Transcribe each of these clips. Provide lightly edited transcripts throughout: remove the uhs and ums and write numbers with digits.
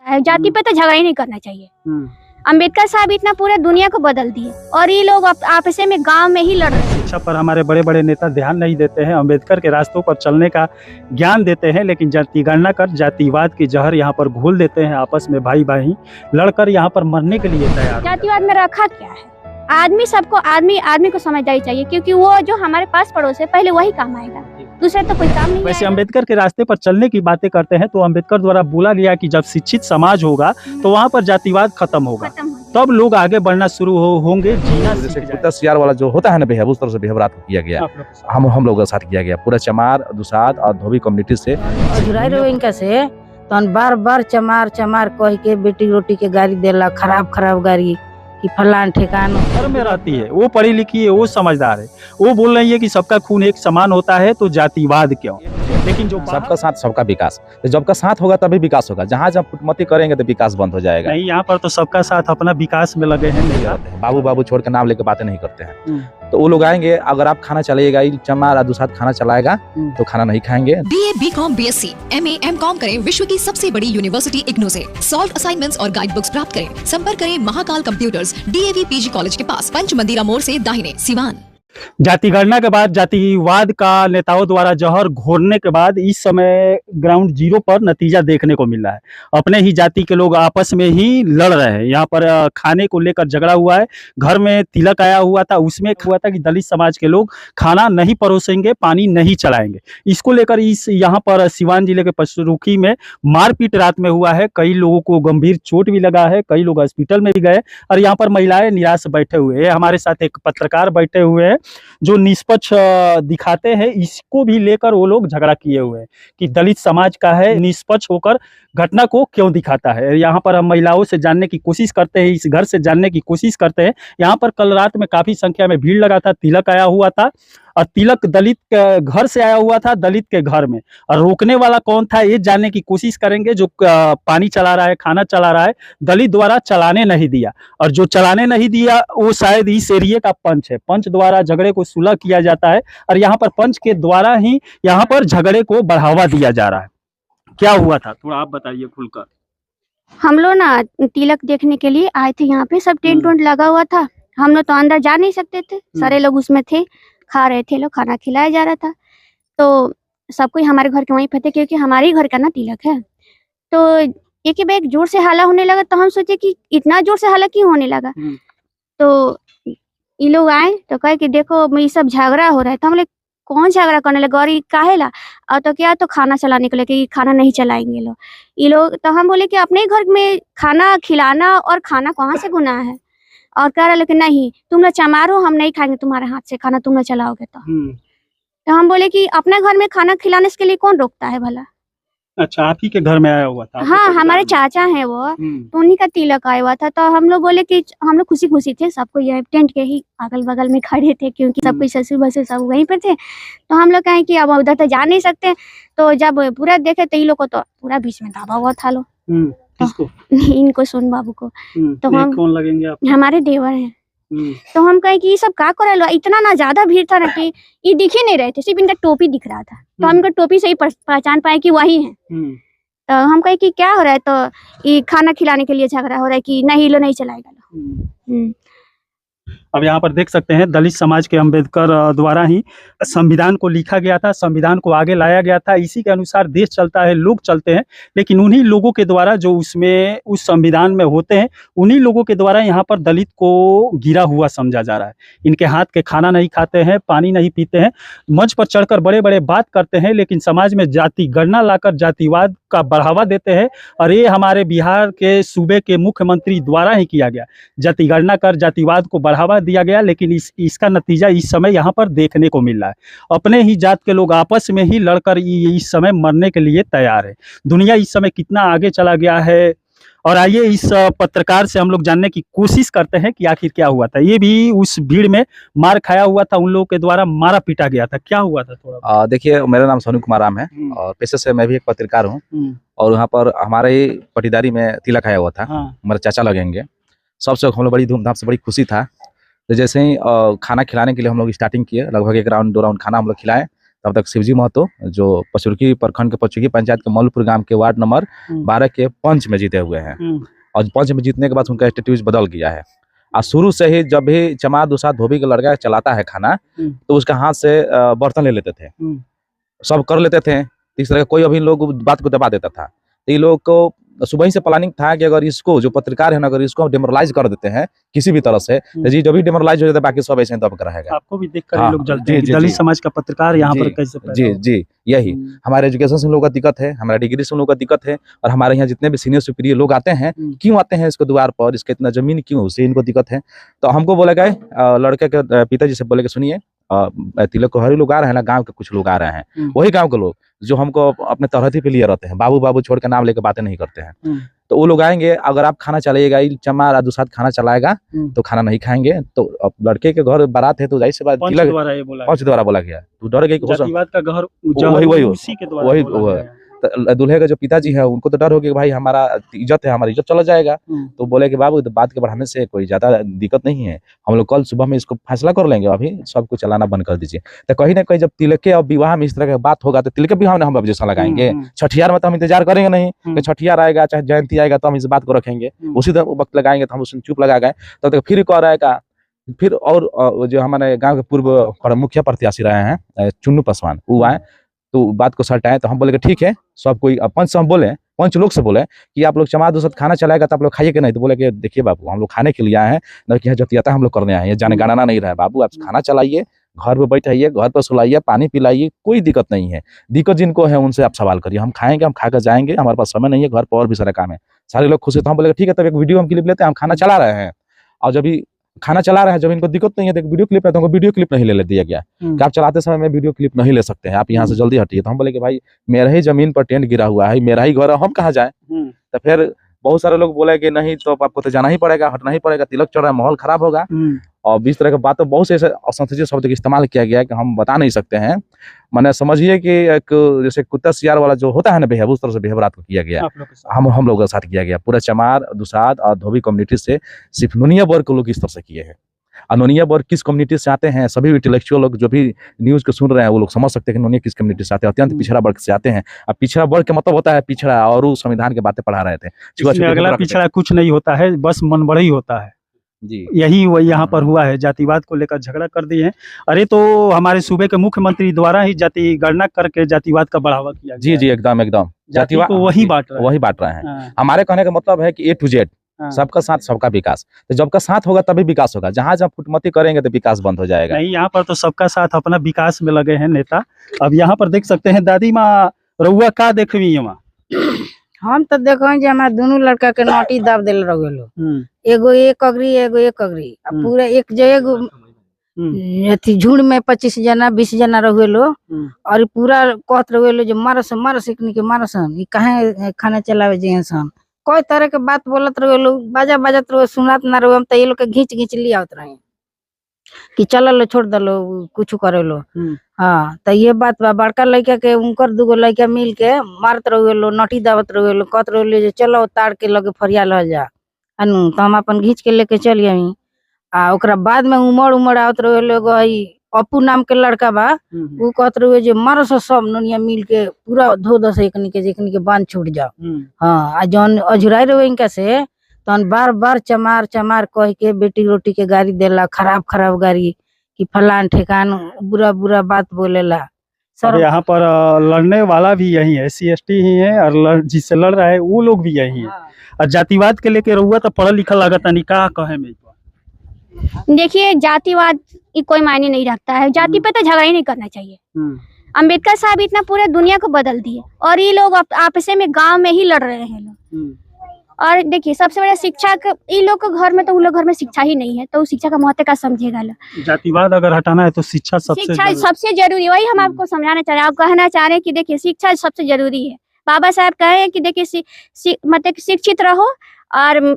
जाति पे तो झगड़ा ही नहीं करना चाहिए। अम्बेडकर साहब इतना पूरे दुनिया को बदल दिए और ये लोग आपस में गांव में ही लड़ रहे हैं। शिक्षा पर हमारे बड़े बड़े नेता ध्यान नहीं देते हैं, अम्बेडकर के रास्तों पर चलने का ज्ञान देते हैं, लेकिन जनगणना कर जातिवाद की जहर यहाँ पर घोल देते हैं। आपस में भाई भाई लड़कर यहाँ पर मरने के लिए तैयार। जातिवाद में रखा क्या है? आदमी सबको आदमी को समझदारी चाहिए, क्योंकि वो जो हमारे पास पड़ोस है पहले वही काम आएगा, दूसरे तो कोई काम नहीं। वैसे अम्बेडकर के रास्ते पर चलने की बातें करते हैं तो अम्बेडकर द्वारा बोला गया कि जब शिक्षित समाज होगा तो वहाँ पर जातिवाद खत्म होगा, तब लोग आगे बढ़ना शुरू होंगे। जैसे कुत्ता सियार वाला जो होता है ना बिहेव, उस तरह से बिहेव रात किया गया, हम लोगों के साथ किया गया पूरा चमार दुसाद और धोबी कम्युनिटी से। से तो बार बार चमार कह के बेटी रोटी के गाड़ी देला, खराब गाड़ी कि फलान ठिकाना घर में रहती है, वो पढ़ी लिखी है, वो समझदार है, वो बोल रही है कि सबका खून एक समान होता है, तो जातिवाद क्यों? लेकिन जो सबका साथ सबका विकास, तो जब का साथ होगा तभी विकास होगा। जहाँ जब फुटमती करेंगे तो विकास बंद हो जाएगा। नहीं, यहाँ पर तो सबका साथ अपना विकास में लगे हैं। बाबू छोड़ के नाम लेके बातें नहीं करते हैं। तो वो लोग आएंगे, अगर आप खाना चलाइएगा, चमार दूसरा खाना चलाएगा तो खाना नहीं खाएंगे। BA, BCom, BSc, MA, MCom करें विश्व की सबसे बड़ी यूनिवर्सिटी इग्नू से। सॉल्व असाइनमेंट्स और गाइड बुक्स प्राप्त करें। संपर्क करें Mahakal computers, DAV PG college के पास, पंच मंदिरा मोड़ से दाहिने, सिवान। जातिगणना के बाद जातिवाद का नेताओं द्वारा जहर घोरने के बाद इस समय ग्राउंड जीरो पर नतीजा देखने को मिल रहा है। अपने ही जाति के लोग आपस में ही लड़ रहे हैं। यहाँ पर खाने को लेकर झगड़ा हुआ है। घर में तिलक आया हुआ था, उसमें हुआ था कि दलित समाज के लोग खाना नहीं परोसेंगे, पानी नहीं चलाएंगे। इसको लेकर यहाँ पर सिवान जिले के पचरुखी में मारपीट रात में हुआ है। कई लोगों को गंभीर चोट भी लगा है, कई लोग हॉस्पिटल में भी गए और यहाँ पर महिलाएं निराश बैठे हुए हैं। हमारे साथ एक पत्रकार बैठे हुए हैं जो निष्पक्ष दिखाते हैं। इसको भी लेकर वो लोग झगड़ा किए हुए हैं कि दलित समाज का है, निष्पक्ष होकर घटना को क्यों दिखाता है। यहाँ पर हम महिलाओं से जानने की कोशिश करते हैं, इस घर से जानने की कोशिश करते हैं। यहाँ पर कल रात में काफी संख्या में भीड़ लगा था, तिलक आया हुआ था और तिलक दलित के घर से आया हुआ था, दलित के घर में। और रोकने वाला कौन था ये जानने की कोशिश करेंगे। जो पानी चला रहा है, खाना चला रहा है, दलित द्वारा चलाने नहीं दिया, और जो चलाने नहीं दिया वो शायद इस एरिया का पंच है। पंच द्वारा झगड़े को सुलह किया जाता है और यहाँ पर पंच के द्वारा ही यहाँ पर झगड़े को बढ़ावा दिया जा रहा है। क्या हुआ था थोड़ा आप बताइए खुलकर। हम लोग ना तिलक देखने के लिए आए थे, यहाँ पे सब टेंट वेंट लगा हुआ था। हम लोग तो अंदर जा नहीं सकते थे, सारे लोग उसमें थे, खा रहे थे, लोग खाना खिलाया जा रहा था। तो सब कोई हमारे घर के वहीं पे थे, क्योंकि हमारे ही घर का ना तिलक है। तो एक ही जोर से हल्ला होने लगा, तो हम सोचे कि इतना जोर से हल्ला क्यों होने लगा। तो ये लोग आए तो कहे कि देखो ये सब झगड़ा हो रहा है। तो हम लोग कौन झगड़ा करने लगे और ये काहे ला, और तो क्या, तो खाना चलाने को लेके खाना नहीं चलाएंगे लोग ये लोग। तो हम बोले कि अपने घर में खाना खिलाना और खाना कहाँ से गुनाह है। और कह रहे लेकिन नहीं, तुम लोग चमारो, हम नहीं खाएंगे तुम्हारे हाथ से खाना, तुम लोग चलाओगे तो हम बोले कि अपने घर में खाना खिलाने के लिए कौन रोकता है भला। अच्छा, आप ही के घर में आया हुआ था? हाँ, हमारे चाचा हैं वो, तो उन्हीं का तिलक आया हुआ था। तो हम लोग बोले कि हम लोग खुशी थे, सबको ये टेंट के ही अगल बगल में खड़े थे, क्योंकि सब कोई ससुर भसुर सब वहीं पर थे। तो हम लोग कहें कि अब उधर तो जा नहीं सकते। तो जब पूरा देखे तो ये लोग को तो पूरा बीच में दबा हुआ था लो। किसको? इनको सोन बाबू को। तो हम कौन लगेंगे आप? हमारे देवर हैं। तो हम कहे कि ये सब का कर लो, इतना ना ज्यादा भीड़ था ना कि ये दिख ही नहीं रहे थे, सिर्फ इनका टोपी दिख रहा था। तो हम इनका टोपी से ही पहचान पाए कि वही है। तो हम कहे कि क्या हो रहा है, तो ये खाना खिलाने के लिए झगड़ा हो रहा है कि नहीं लो नहीं चलाएगा लो। अब यहाँ पर देख सकते हैं दलित समाज के अम्बेडकर द्वारा ही संविधान को लिखा गया था, संविधान को आगे लाया गया था। इसी के अनुसार देश चलता है, लोग चलते हैं, लेकिन उन्हीं लोगों के द्वारा जो उसमें उस संविधान में होते हैं, उन्हीं लोगों के द्वारा यहाँ पर दलित को गिरा हुआ समझा जा रहा है। इनके हाथ के खाना नहीं खाते हैं, पानी नहीं पीते हैं, मंच पर चढ़कर बड़े बड़े बात करते हैं, लेकिन समाज में जाति गणना लाकर जातिवाद का बढ़ावा देते हैं। और ये हमारे बिहार के सूबे के मुख्यमंत्री द्वारा ही किया गया, जाति गणना कर जातिवाद को बढ़ावा दिया गया। लेकिन इसका नतीजा इस समय यहाँ पर देखने को मिल रहा है। अपने ही जात के लोग आपस में ही लड़कर इस समय मरने के लिए तैयार है। दुनिया इस समय कितना आगे चला गया है। और आइए इस पत्रकार से हम लोग जानने की कोशिश करते हैं कि आखिर क्या हुआ था। ये भी उस भीड़ में मार खाया हुआ था, उन लोगों के द्वारा मारा पीटा गया था। क्या हुआ था थोड़ा? देखिए, मेरा नाम सोनू कुमार राम है और पेशे से मैं भी एक पत्रकार हूँ। और यहाँ पर हमारे पटीदारी में तिलक आया हुआ था। हमारे चाचा लगेंगे, सबसे हम लोग बड़ी धूमधाम से, बड़ी खुशी था। तो जैसे ही खाना खिलाने के लिए हम लोग स्टार्टिंग किए, लगभग 1 राउंड 2 राउंड खाना हम लोग खिलाए। तब तक शिवजी महतो जो पचुरकी प्रखंड के पचुरकी पंचायत के मौलपुर गांव के वार्ड नंबर 12 के पंच में जीते हुए हैं। और पंच में जीतने के बाद उनका स्टेटस बदल गया है। और शुरू से ही जब भी चमार दुसाद धोबी का लड़का चलाता है खाना, तो उसका हाथ से बर्तन ले लेते थे, सब कर लेते थे। इस तरह कोई अभी लोग बात को दबा देता था। तो ये लोग को सुबह ही से प्लानिंग था कि अगर इसको जो पत्रकार है ना, अगर इसको डिमोरलाइज कर देते हैं किसी भी तरह से, तो जी जब भी डिमोरलाइज हो जाता है बाकी सब ऐसे दब कर रहेगा। आपको भी देखकर हाँ, ये लोग जलते हैं जी, कि जी, दलित जी। समाज का पत्रकार यहाँ पर कैसे पैदा जी हो? जी यही हमारे एजुकेशन से हम लोगों का दिक्कत है, हमारा डिग्री से हम लोग का दिक्कत है। और हमारे यहाँ जितने भी सीनियर सुपीरियर लोग आते हैं, क्यों आते हैं इसके द्वार पर, इसका इतना जमीन क्यों, उससे इनको दिक्कत है। तो हमको बोला गया, लड़के के पिताजी से बोले कि सुनिए, तिलक को हरी लोग आ रहे हैं ना, गांव के कुछ लोग आ रहे हैं, वही गांव के लोग जो हमको अपने तरहती पे लिए रहते हैं, बाबू बाबू छोड़ के नाम लेके बातें नहीं करते हैं। तो वो लोग आएंगे, अगर आप खाना चलाइएगा, चमार दुसाद खाना चलाएगा तो खाना नहीं खाएंगे। तो अब लड़के के घर बारात है तो जाहिर सी बात पंच तिलक द्वारा ये बोला पंच द्वारा बोला गया, तो डर गए कि हो जातिवाद का घर वही उसी के द्वारा वही बोला गया है। तो दूल्हे का जो पिताजी है उनको तो डर हो गया कि भाई हमारा इज्जत है, हमारी इज्जत चला जाएगा। तो बोले कि बाबू बात के बढ़ाने से कोई ज्यादा दिक्कत नहीं है, हम लोग कल सुबह में इसको फैसला कर लेंगे, अभी सबको चलाना बंद कर दीजिए। तो कहीं ना कहीं जब तिलक के और विवाह में इस तरह की बात होगा तो तिलक के विवाह में हम ऑब्जेक्शन लगाएंगे। छठियार में तो हम इंतजार करेंगे नहीं कि छठियार आएगा चाहे जयंती आएगा तो हम इस बात को रखेंगे, उसी वक्त लगाएंगे तो हम उसमें चुप लगा गए। तब तक फिर कह रहेगा, फिर और जो हमारे गाँव के पूर्व मुखिया प्रत्याशी रहे हैं चुन्नू पासवान, वो आए तो बात को सल्टाए। तो हम बोले कि ठीक है, सब कोई पंच से हम बोले, पंच लोग से बोले कि आप लोग चमार दुसाद खाना चलाएगा तो आप लोग खाइए कि नहीं। तो बोले कि देखिए बाबू, हम लोग खाने के लिए आए हैं, न कि यहाँ जतियाता हम लोग करने आए हैं, ये जाने गाना नहीं रहा है। बाबू आप खाना चलाइए, घर पे बैठाइए, घर पर सुलाइए, पानी पिलाइए, कोई दिक्कत नहीं है। दिक्कत जिनको है उनसे आप सवाल करिए, हम खाएंगे, हम खाकर जाएंगे, हमारे पास समय नहीं है, घर पर और भी सारा काम है। सारे लोग खुश है। तो हम बोले ठीक है, तब एक वीडियो हम क्लिप लेते हैं, हम खाना चला रहे हैं, और जब खाना चला रहे हैं, जब इनको दिक्कत नहीं है तो वीडियो क्लिप है, तो हमको वीडियो क्लिप नहीं ले दिया गया कि आप चलाते समय में वीडियो क्लिप नहीं ले सकते हैं, आप यहाँ से जल्दी हटिए। तो हम बोले कि भाई मेरा ही जमीन पर टेंट गिरा हुआ है, मेरा ही घर है, हम कहाँ जाए। तो फिर बहुत सारे लोग बोले कि नहीं तो आपको तो जाना ही पड़ेगा, हटना ही पड़ेगा, तिलक चढ़ रहा है, माहौल खराब होगा। और इस तरह की बात, तो बहुत से ऐसे असंतुष्ट शब्द का इस्तेमाल किया गया है कि हम बता नहीं सकते हैं। मैंने समझिए कि एक जैसे कुत्ता सियार वाला जो होता है ना बिहेव, उस तरह से बिहेव रात को किया गया, हम लोगों के साथ किया गया। पूरा चमार दुसाद और धोबी कम्युनिटी से सिर्फ नोनिया वर्ग के लोग इस तरह से किए हैं। और नोनिया वर्ग किस कम्युनिटी से आते हैं, सभी इंटेलेक्चुअल लोग जो भी न्यूज़ को सुन रहे हैं वो लोग समझ सकते हैं कि नोनिया किस कम्युनिटी से आते हैं, अत्यंत पिछड़ा वर्ग से आते हैं। अब पिछड़ा वर्ग का मतलब होता है पिछड़ा, और वो संविधान की बातें पढ़ा रहे थे। इसमें अगला पिछड़ा कुछ नहीं होता है, बस मन बढ़ई होता है जी। यही वही यहाँ पर हुआ है, जातिवाद को लेकर झगड़ा कर दिए हैं। अरे तो हमारे सूबे के मुख्यमंत्री द्वारा ही जाति गणना करके जातिवाद का बढ़ावा किया जी जी एकदम एकदम जातिवाद को वही बांट रहे हैं। हमारे कहने का मतलब है कि A to Z सबका साथ सबका विकास। तो जब का साथ होगा तभी विकास होगा, जहाँ जहाँ फुटमती करेंगे तो विकास बंद हो जाएगा। नहीं, यहाँ पर तो सबका साथ अपना विकास में लगे हैं नेता। अब यहाँ पर देख सकते हैं दादी माँ रउआ का देखवी वहाँ हम तो देखो जे हमारे दोनों लड़का के नोटी दाब दिल रहो, एगो एक अगरी एगो एक अगरी, पूरा एक जो एगो अथी झुंड में 25 जना 20 जना रहे लो, और पूरा कहत रहे लो जो मारस इकनी के मारसन, ई काहे खाना चलावे जे सन, कोई तरह के बात बोलत रहे लो, बाजा बाजत रहे, सुनत ना रहे। हम तो ये लोग के घींच लिया आवत रहे कि चल लो छोड़ दलो कुछ करे लो। हाँ, तो ये बात बा। बड़का लड़का के उनकर दूगो लड़का मिल के मारत रहे लो, नोटी दावत रहे लो, कहत रहे लो चलो ताड़ के लगे फरिया ल जा अनु। तो हम अपन घींच के लेके चल गई। आ ओकरा बाद में उमड़ आवत रहे लोग, अपू नाम के लड़का बा, वो कहत रहे जे मारो सब नोनिया मिल के पूरा धो दस एकनी के बांध छूट जाओ। हाँ, आ जौन अझुराई रहे इनका से तन बार बार चमार कह के बेटी रोटी के गाड़ी देला, खराब गाड़ी कि फलान ठेकान बुरा बात बोलेला। सर यहाँ पर लड़ने वाला भी यही है, SC/ST ही है, और जिससे लड़ रहा है वो लोग भी यही है। और जातिवाद के लेके रहुआ तो पढ़ा लिखा लागत नहीं, का कहे में देखिए जातिवाद कोई मायने नहीं रखता है, जाति पे तो झगड़ा ही नहीं करना चाहिए। अम्बेडकर साहब इतना पूरे दुनिया को बदल दिए, और ये लोग आपस में गांव में ही लड़ रहे हैं लोग। और देखिए सबसे बड़ा शिक्षा ये लोग के घर में, तो उन लोग घर में शिक्षा ही नहीं है, तो शिक्षा का महत्व का समझेगा लोग। जातिवाद अगर हटाना है तो शिक्षा सबसे जरूरी। वही हम आपको समझाना चाह रहे हैं, आप कहना चाह रहे हैं कि देखिए शिक्षा सबसे जरूरी है। बाबा साहब कहे हैं कि देखिए मतलब शिक्षित रहो और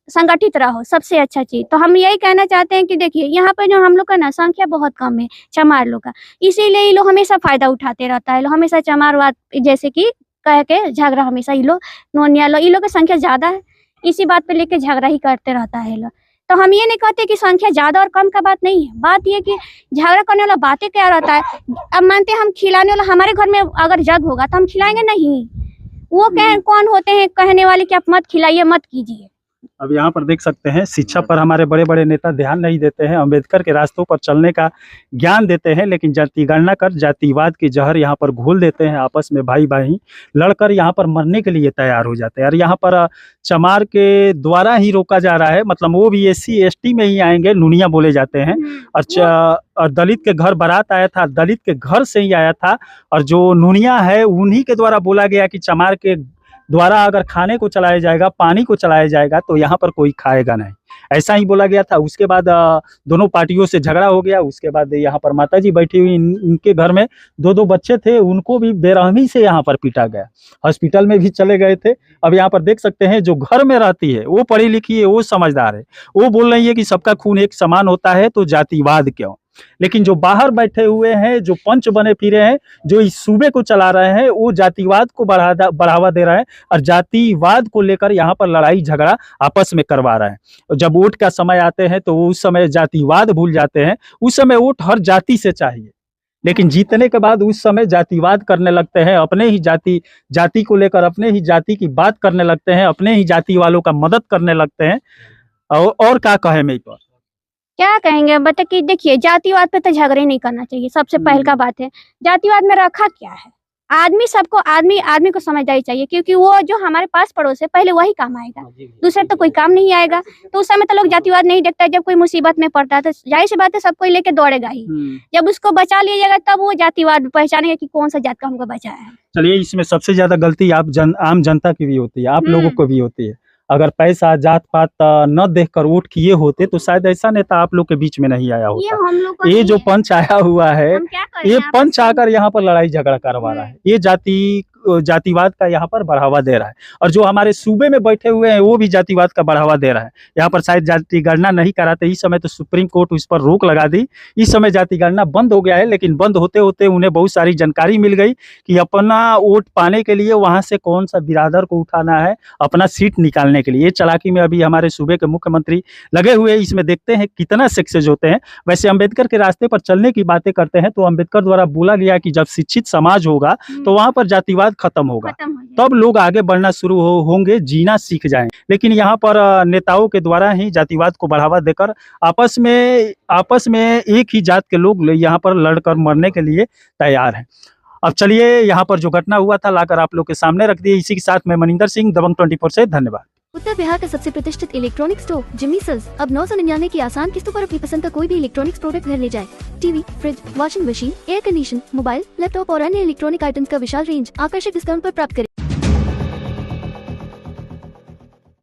संगठित रहो, सबसे अच्छा चीज। तो हम यही कहना चाहते हैं कि देखिए यहाँ पे जो हम लोग का ना संख्या बहुत कम है चमार लोग का, इसीलिए ये लोग हमेशा फायदा उठाते रहता है। हमेशा चमारवाद जैसे कि कह के झगड़ा, हमेशा ये लोग नोनिया लोग, ये लोग की संख्या ज्यादा है, इसी बात पे लेके झगड़ा ही करते रहता है लोग। तो हम ये नहीं कहते कि संख्या ज्यादा और कम का बात नहीं है, बात ये कि झगड़ा करने वाला बातें क्या रहता है। अब मानते हैं हम खिलाने वाला, हमारे घर में अगर जग होगा तो हम खिलाएंगे नहीं, वो कौन होते हैं कहने वाले कि आप मत खिलाइए मत कीजिए। अब यहाँ पर देख सकते हैं शिक्षा पर हमारे बड़े बड़े नेता ध्यान नहीं देते हैं, अंबेडकर के रास्तों पर चलने का ज्ञान देते हैं, लेकिन जातिगणना कर जातिवाद की जहर यहाँ पर घोल देते हैं। आपस में भाई भाई लड़कर यहाँ पर मरने के लिए तैयार हो जाते हैं। और यहाँ पर चमार के द्वारा ही रोका जा रहा है, मतलब वो भी SC ST में ही आएंगे, नुनिया बोले जाते हैं। और दलित के घर बारात आया था, दलित के घर से ही आया था, और जो नुनिया है उन्हीं के द्वारा बोला गया कि चमार के द्वारा अगर खाने को चलाया जाएगा, पानी को चलाया जाएगा तो यहाँ पर कोई खाएगा नहीं, ऐसा ही बोला गया था। उसके बाद दोनों पार्टियों से झगड़ा हो गया। उसके बाद यहाँ पर माताजी बैठी हुई, इनके घर में 2 बच्चे थे, उनको भी बेरहमी से यहाँ पर पीटा गया, हॉस्पिटल में भी चले गए थे। अब यहाँ पर देख सकते हैं जो घर में रहती है वो पढ़ी लिखी है, वो समझदार है, वो बोल रही है कि सबका खून एक समान होता है, तो जातिवाद क्यों। लेकिन जो बाहर बैठे हुए हैं, जो पंच बने फिरे हैं, जो इस सूबे को चला रहे हैं, वो जातिवाद को बढ़ावा दे रहे हैं और जातिवाद को लेकर यहाँ पर लड़ाई झगड़ा आपस में करवा रहे हैं। जब वोट का समय आते हैं तो उस समय जातिवाद भूल जाते हैं, उस समय वोट हर जाति से चाहिए, लेकिन जीतने के बाद उस समय जातिवाद करने लगते हैं, अपने ही जाति को लेकर अपने ही जाति की बात करने लगते हैं, अपने ही जाति वालों का मदद करने लगते हैं। और क्या कहे मैं पर क्या कहेंगे बता कि देखिए, जातिवाद पे तो झगड़े नहीं करना चाहिए, सबसे पहल का बात है। जातिवाद में रखा क्या है, आदमी सबको आदमी को समझदारी चाहिए, क्योंकि वो जो हमारे पास पड़ोस है पहले वही काम आएगा, दूसरा तो कोई काम नहीं आएगा। तो उस समय तो लोग जातिवाद नहीं देखता है, जब कोई मुसीबत में पड़ता है तो जाहिर सी बात है सब कोई लेके दौड़ेगा ही। जब उसको बचा लिया जाएगा तब वो जातिवाद पहचानेगा कि कौन सा जात का हमको बचाया है। चलिए, इसमें सबसे ज्यादा गलती आम जनता की भी होती है, आप लोगों को भी होती है। अगर पैसा जात पात न देखकर वोट किए होते तो शायद ऐसा नेता आप लोग के बीच में नहीं आया होता। ये जो पंच आया हुआ है, ये पंच आकर यहाँ पर लड़ाई झगड़ा करवा रहा है, ये जातिवाद का यहाँ पर बढ़ावा दे रहा है। और जो हमारे सूबे में बैठे हुए हैं वो भी जातिवाद का बढ़ावा दे रहा है। यहाँ पर शायद जातिगणना नहीं कराते, इस समय तो सुप्रीम कोर्ट उस पर रोक लगा दी, इस समय जातिगणना बंद हो गया है। लेकिन बंद होते होते उन्हें बहुत सारी जानकारी मिल गई कि अपना वोट पाने के लिए वहां से कौन सा बिरादर को उठाना है, अपना सीट निकालने के लिए। ये चालाकी में अभी हमारे सूबे के मुख्यमंत्री लगे हुए हैं, इसमें देखते हैं कितना सक्सेस होते हैं। वैसे अम्बेडकर के रास्ते पर चलने की बातें करते हैं तो अम्बेडकर द्वारा बोला गया कि जब शिक्षित समाज होगा तो वहां पर जातिवाद खत्म होगा, तब लोग आगे बढ़ना शुरू होंगे, जीना सीख जाएं। लेकिन यहाँ पर नेताओं के द्वारा ही जातिवाद को बढ़ावा देकर आपस में एक ही जात के लोग यहाँ पर लड़कर मरने के लिए तैयार हैं। अब चलिए, यहाँ पर जो घटना हुआ था लाकर आप लोग के सामने रख दिए। इसी के साथ मैं मनिंदर सिंह, दबंग 24 से धन्यवाद। उत्तर बिहार का सबसे प्रतिष्ठित इलेक्ट्रॉनिक स्टोर जिमी सेल्स अब 999 की आसान किस्तों पर अपनी पसंद का कोई भी इलेक्ट्रॉनिक्स प्रोडक्ट घर ले जाए। TV, fridge, washing machine, air condition, mobile, laptop और अन्य इलेक्ट्रॉनिक आइटम्स का विशाल रेंज आकर्षक डिस्काउंट पर प्राप्त करें।